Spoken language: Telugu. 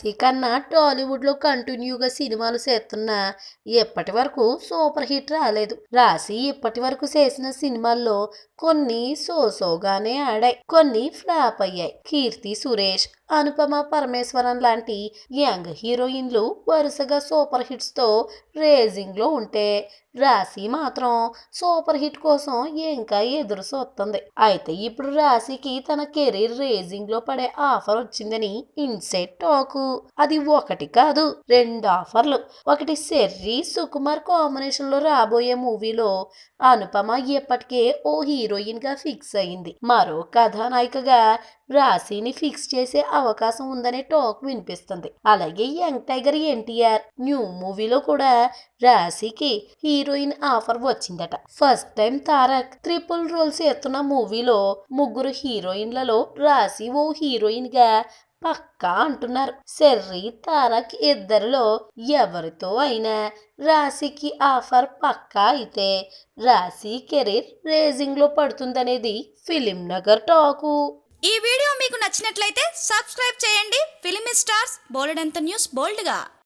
రాశి కన్నా టాలీవుడ్ లో కంటిన్యూగా సినిమాలు చేస్తున్నా ఇప్పటి వరకు సూపర్ హిట్ రాలేదు. రాశి ఇప్పటి వరకు చేసిన సినిమాల్లో కొన్ని సోసోగానే ఆడాయి, కొన్ని ఫ్లాప్ అయ్యాయి. కీర్తి సురేష్, అనుపమ పరమేశ్వరన్ లాంటి యంగ్ హీరోయిన్లు వరుసగా సూపర్ హిట్స్ తో రేజింగ్ లో ఉంటే, రాశి మాత్రం సూపర్ హిట్ కోసం ఇంకా ఎదురు చూస్తుంది. అయితే ఇప్పుడు రాశికి తన కెరీర్ రేజింగ్ లో పడే ఆఫర్ వచ్చిందని ఇన్సైడ్ టాక్. అది ఒకటి కాదు, రెండు ఆఫర్లు. ఒకటి శెర్రీ సుకుమార్ కాంబినేషన్ లో రాబోయే మూవీలో అనుపమ ఇప్పటికే ఓ హీరోయిన్ గా ఫిక్స్ అయింది. మరో కథానాయికగా రాశిని ఫిక్స్ చేసే అవకాశం ఉందనే టాక్ వినిపిస్తుంది. అలాగే యంగ్ టైగర్ ఎన్టీఆర్ న్యూ మూవీలో కూడా రాశికి హీరోయిన్ ఆఫర్ వచ్చిందట. First time Tarak triple roles ఎత్తున్న మూవీలో ముగ్గురు హీరోయిన్లలో రాశి ఓ హీరోయిన్ గా పక్కా అంటున్నారు. శెర్రీ తారక్ ఇద్దరిలో ఎవరితో అయినా రాశికి ఆఫర్ పక్కా అయితే రాశి కెరీర్ రేజింగ్ లో పడుతుందనేది ఫిలిం నగర్ టాకు. ఈ వీడియో మీకు నచ్చినట్లయితే సబ్స్క్రైబ్ చేయండి. ఫిలిమి స్టార్స్ బోలెడంత న్యూస్ బోల్డ్గా.